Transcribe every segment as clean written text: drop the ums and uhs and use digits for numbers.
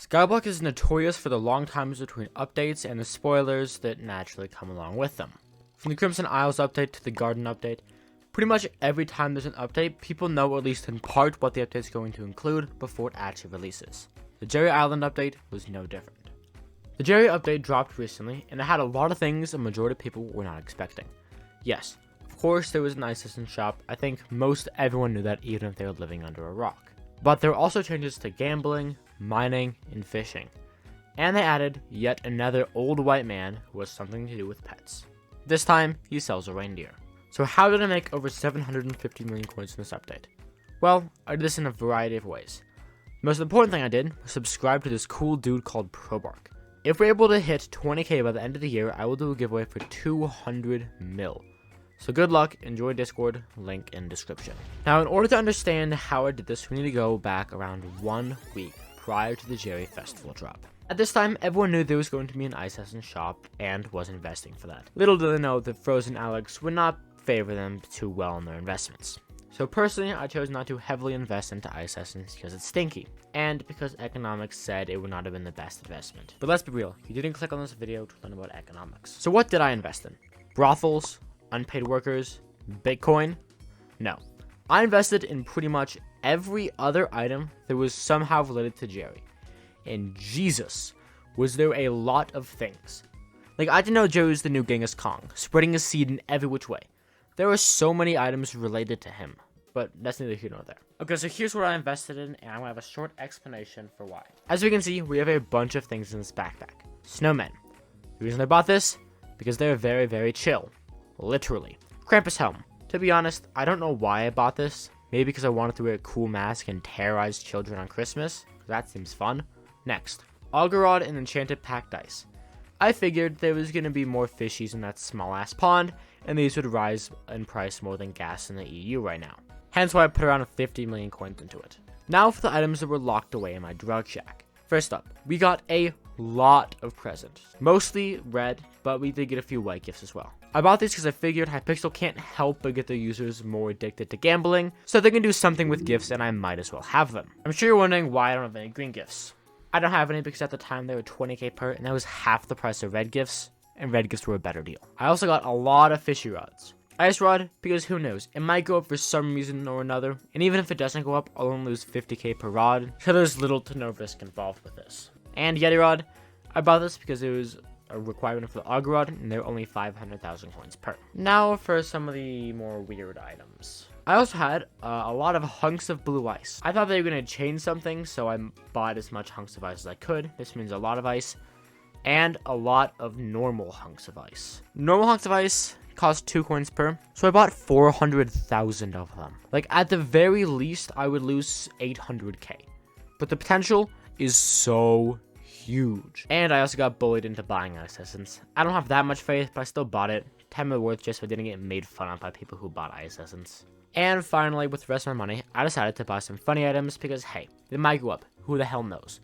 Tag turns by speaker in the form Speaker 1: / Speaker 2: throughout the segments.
Speaker 1: Skyblock is notorious for the long times between updates and the spoilers that naturally come along with them. From the Crimson Isles update to the Garden update, pretty much every time there's an update, people know at least in part what the update is going to include before it actually releases. The Jerry Island update was no different. The Jerry update dropped recently, and it had a lot of things a majority of people were not expecting. Yes, of course there was an ice system shop. I think most everyone knew that even if they were living under a rock. But there were also changes to gambling, mining, and fishing. And they added yet another old white man who has something to do with pets. This time, he sells a reindeer. So how did I make over 750 million coins in this update? Well, I did this in a variety of ways. The most important thing I did was subscribe to this cool dude called Probark. If we're able to hit 20k by the end of the year, I will do a giveaway for 200 mil. So good luck, enjoy Discord, link in description. Now in order to understand how I did this, we need to go back around 1 week prior to the Jerry Festival drop. At this time, everyone knew there was going to be an ice essence shop and was investing for that. Little did they know that Frozen Alex would not favor them too well in their investments. So personally, I chose not to heavily invest into ice essence because it's stinky, and because economics said it would not have been the best investment. But let's be real, you didn't click on this video to learn about economics. So what did I invest in? Brothels? Unpaid workers? Bitcoin? No. I invested in pretty much every other item that was somehow related to Jerry. And Jesus, was there a lot of things. Like, I didn't know Jerry was the new Genghis Khan, spreading his seed in every which way. There were so many items related to him, but that's neither here nor there. Okay, so here's what I invested in, and I'm gonna have a short explanation for why. As we can see, we have a bunch of things in this backpack. Snowmen. The reason I bought this, because they're very, very chill. Literally. Krampus helm. To be honest, I don't know why I bought this. Maybe because I wanted to wear a cool mask and terrorize children on Christmas. That seems fun. Next. Augerod and enchanted pack dice. I figured there was going to be more fishies in that small ass pond, and these would rise in price more than gas in the EU right now. Hence why I put around 50 million coins into it. Now for the items that were locked away in my drug shack. First up, we got a lot of presents. Mostly red, but we did get a few white gifts as well. I bought these because I figured Hypixel can't help but get their users more addicted to gambling, so they can do something with gifts and I might as well have them. I'm sure you're wondering why I don't have any green gifts. I don't have any because at the time they were 20k per, and that was half the price of red gifts, and red gifts were a better deal. I also got a lot of fishy rods. Ice rod, because who knows, it might go up for some reason or another, and even if it doesn't go up, I'll only lose 50k per rod, so there's little to no risk involved with this. And Yeti rod, I bought this because it was a requirement for the Og rod, and they're only 500,000 coins per. Now for some of the more weird items. I also had a lot of hunks of blue ice. I thought they were going to change something, so I bought as much hunks of ice as I could. This means a lot of ice, and a lot of normal hunks of ice. Normal hunks of ice cost 2 coins per, so I bought 400,000 of them. Like, at the very least, I would lose 800k. But the potential is so huge. And I also got bullied into buying ice essence. I don't have that much faith, but I still bought it. 10 mil worth just so I didn't get made fun of by people who bought ice essence. And finally, with the rest of my money, I decided to buy some funny items because, hey, they might go up. Who the hell knows?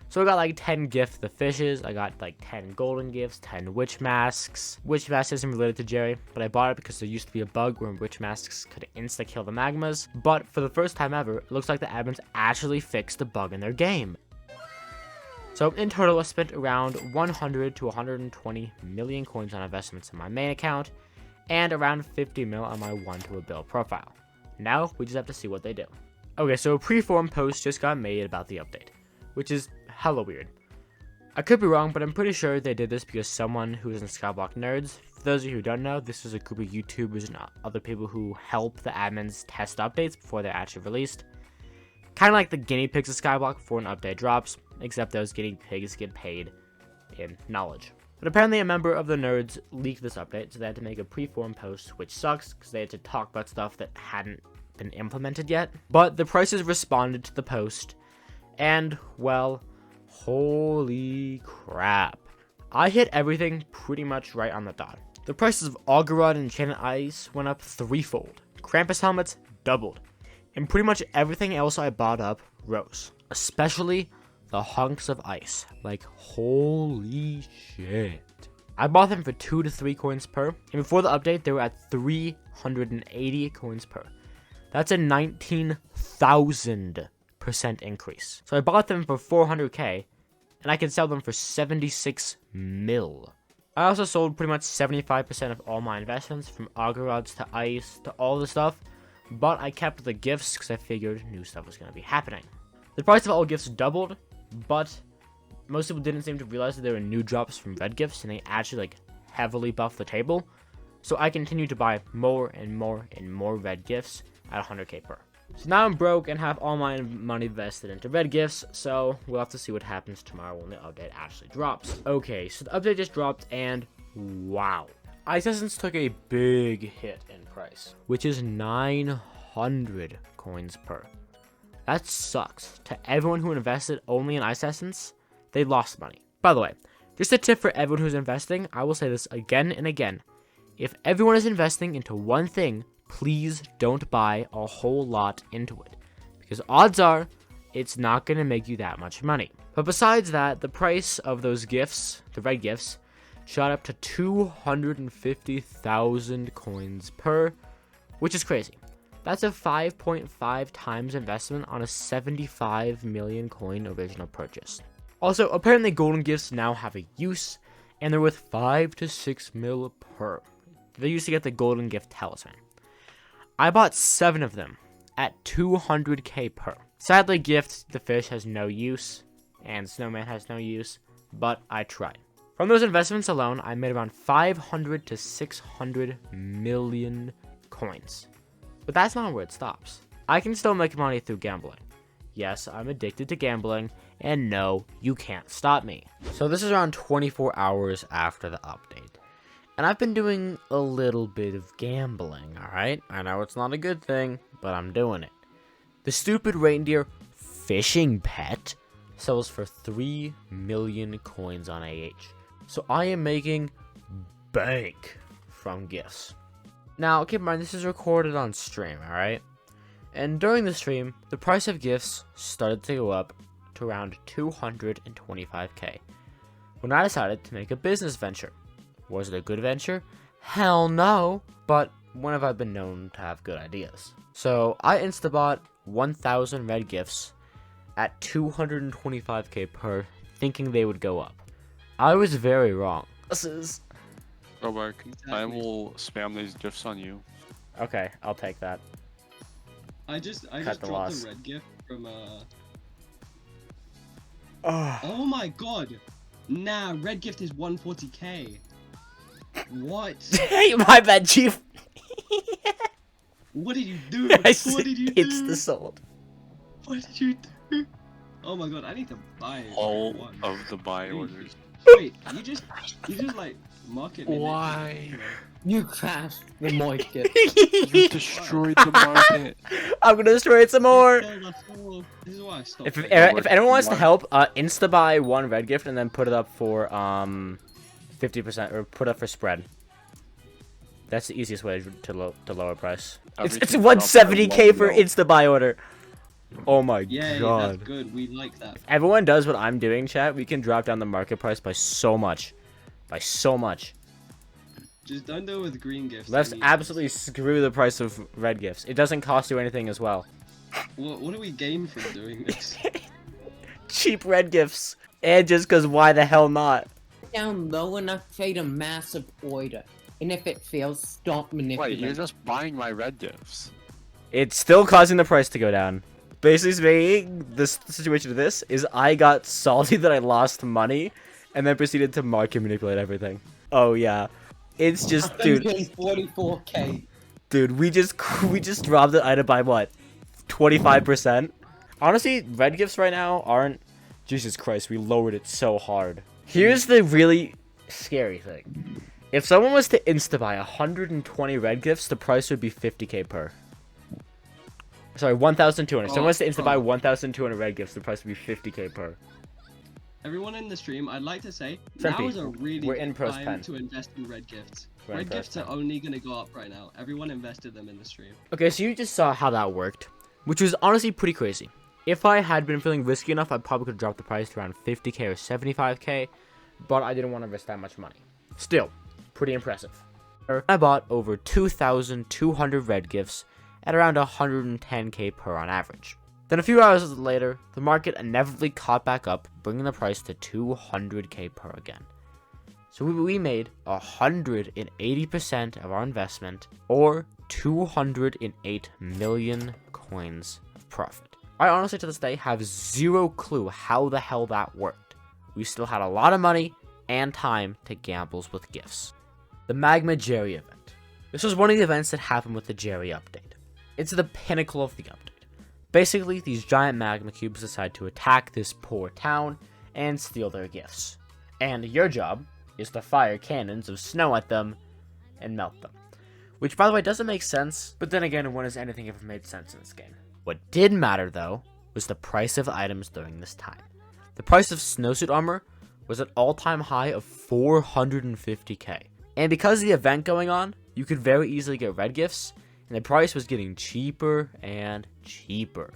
Speaker 1: So I got like 10 gifts of the fishes. I got like 10 golden gifts, 10 witch masks. Witch mask isn't related to Jerry, but I bought it because there used to be a bug where witch masks could insta-kill the magmas. But for the first time ever, it looks like the admins actually fixed the bug in their game. So in total, I spent around 100 to 120 million coins on investments in my main account, and around 50 mil on my 1 to a bill profile. Now, we just have to see what they do. Okay, so a pre-form post just got made about the update, which is hella weird. I could be wrong, but I'm pretty sure they did this because someone who is in Skyblock Nerds, for those of you who don't know, this is a group of YouTubers and other people who help the admins test updates before they're actually released. Kind of like the guinea pigs of Skyblock before an update drops, except those guinea pigs get paid in knowledge. But apparently a member of the nerds leaked this update, so they had to make a pre-form post, which sucks because they had to talk about stuff that hadn't been implemented yet. But the prices responded to the post, and, well, holy crap. I hit everything pretty much right on the dot. The prices of Augerod and Enchanted Ice went up threefold. Krampus helmets doubled. And pretty much everything else I bought up rose. Especially the hunks of ice. Like, holy shit. I bought them for 2 to 3 coins per, and before the update, they were at 380 coins per. That's a 19,000% increase. So I bought them for 400k, and I can sell them for 76 mil. I also sold pretty much 75% of all my investments, from auger rods to ice to all the stuff, but I kept the gifts because I figured new stuff was going to be happening. The price of all gifts doubled, but most people didn't seem to realize that there were new drops from red gifts, and they actually like heavily buffed the table. So I continued to buy more and more and more red gifts at 100k per. So now I'm broke and have all my money invested into red gifts, so we'll have to see what happens tomorrow when the update actually drops. Okay, so the update just dropped, and wow. Ice Essence took a big hit in price, which is 900 coins per. That sucks. To everyone who invested only in Ice Essence, they lost money. By the way, just a tip for everyone who's investing, I will say this again and again. If everyone is investing into one thing, please don't buy a whole lot into it, because odds are it's not going to make you that much money. But besides that, the price of those gifts, the red gifts, shot up to 250,000 coins per, which is crazy. That's a 5.5 times investment on a 75 million coin original purchase. Also, apparently golden gifts now have a use, and they're worth 5 to 6 mil per. They used to get the golden gift talisman. I bought 7 of them at 200k per. Sadly, Gift the Fish has no use, and Snowman has no use, but I tried. From those investments alone, I made around 500 to 600 million coins. But that's not where it stops. I can still make money through gambling. Yes, I'm addicted to gambling, and no, you can't stop me. So this is around 24 hours after the update. And I've been doing a little bit of gambling, alright? I know it's not a good thing, but I'm doing it. The stupid reindeer fishing pet sells for 3 million coins on AH. So I am making bank from gifts. Now, keep in mind, this is recorded on stream, alright? And during the stream, the price of gifts started to go up to around 225k. When I decided to make a business venture. Was it a good venture? Hell no. But when have I been known to have good ideas? So I instabought 1,000 red gifts at 225k per, thinking they would go up. I was very wrong. This is...
Speaker 2: Robert, I will spam these gifts on you.
Speaker 1: Okay, I'll take that.
Speaker 3: I just dropped
Speaker 1: loss.
Speaker 3: a red gift from Oh my god! Nah, red gift is 140k. What?
Speaker 1: Hey, my bad, Chief.
Speaker 3: What did you do?
Speaker 1: What
Speaker 3: did you do?
Speaker 1: It's the sold.
Speaker 3: What did you do? Oh my god, I need to buy
Speaker 2: All
Speaker 3: one.
Speaker 2: of the buy orders.
Speaker 3: Wait, you just like market me.
Speaker 2: Why?
Speaker 4: You crashed the market.
Speaker 2: You destroyed the market.
Speaker 1: I'm gonna destroy it some more.
Speaker 3: This is why I stopped.
Speaker 1: If
Speaker 3: playing.
Speaker 1: anyone wants to help, insta buy one red gift and then put it up for 50% or put up for spread. That's the easiest way to lower price. It's 170k for insta buy order. Oh my
Speaker 3: Yeah,
Speaker 1: god.
Speaker 3: that's good. We like that.
Speaker 1: If everyone does what I'm doing, chat, we can drop down the market price by so much. By so much.
Speaker 3: Just don't do it with green gifts.
Speaker 1: Let's absolutely screw the price of red gifts. It doesn't cost you anything as well.
Speaker 3: What do we gain from doing this?
Speaker 1: Cheap red gifts. And just because why the hell not?
Speaker 4: Down low enough, trade a massive order. And if it fails, stop manipulating.
Speaker 2: Wait, you're just buying my red gifts.
Speaker 1: It's still causing the price to go down. Basically speaking, the situation of this is I got salty that I lost money and then proceeded to market manipulate everything. Oh yeah. It's just, dude.
Speaker 4: 144k.
Speaker 1: Dude, we just dropped the item by what? 25%? Honestly, red gifts right now aren't... Jesus Christ, we lowered it so hard. Here's the really scary thing. If someone was to insta-buy 120 red gifts, the price would be 50k per. Sorry, 1,200. If someone was to insta-buy 1,200 red gifts, the price would be 50k per.
Speaker 3: Everyone in the stream, I'd like to say,
Speaker 1: Sempi,
Speaker 3: now is a really
Speaker 1: we're in
Speaker 3: good
Speaker 1: pros
Speaker 3: time
Speaker 1: pen.
Speaker 3: to invest in red gifts.
Speaker 1: We're in
Speaker 3: Red
Speaker 1: pros
Speaker 3: gifts are
Speaker 1: pen.
Speaker 3: only going to go up right now. Everyone invested them in the stream.
Speaker 1: Okay, so you just saw how that worked, which was honestly pretty crazy. If I had been feeling risky enough, I probably could have dropped the price to around 50k or 75k, but I didn't want to risk that much money. Still, pretty impressive. I bought over 2,200 red gifts at around 110k per on average. Then a few hours later, the market inevitably caught back up, bringing the price to 200k per again. So we made 180% of our investment, or 208 million coins of profit. I honestly to this day have zero clue how the hell that worked. We still had a lot of money and time to gamble with gifts. The Magma Jerry event. This was one of the events that happened with the Jerry update. It's the pinnacle of the update. Basically, these giant magma cubes decide to attack this poor town and steal their gifts. And your job is to fire cannons of snow at them and melt them. Which, by the way, doesn't make sense, but then again, when has anything ever made sense in this game? What did matter, though, was the price of items during this time. The price of snowsuit armor was an all-time high of 450k. And because of the event going on, you could very easily get red gifts, and the price was getting cheaper and cheaper.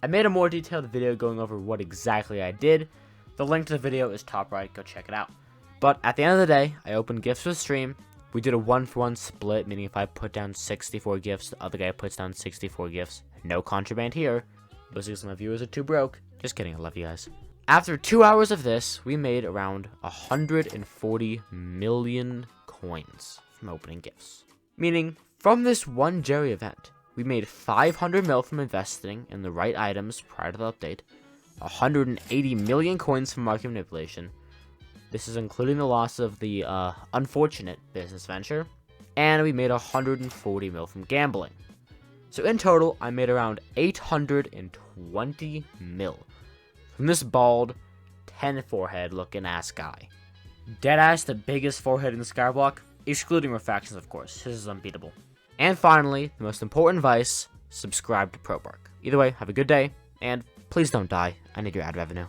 Speaker 1: I made a more detailed video going over what exactly I did. The link to the video is top right, go check it out. But at the end of the day, I opened gifts for the stream. We did a 1-for-1 split, meaning if I put down 64 gifts, the other guy puts down 64 gifts. No contraband here. Mostly because my viewers are too broke. Just kidding, I love you guys. After 2 hours of this, we made around 140 million coins from opening gifts. Meaning, from this one Jerry event, we made 500 mil from investing in the right items prior to the update, 180 million coins from market manipulation. This is including the loss of the unfortunate business venture, and we made 140 mil from gambling. So in total, I made around 820 mil from this bald, 10 forehead looking ass guy. Deadass the biggest forehead in the skyblock, excluding refractions of course, his is unbeatable. And finally, the most important advice, subscribe to ProBark. Either way, have a good day, and please don't die, I need your ad revenue.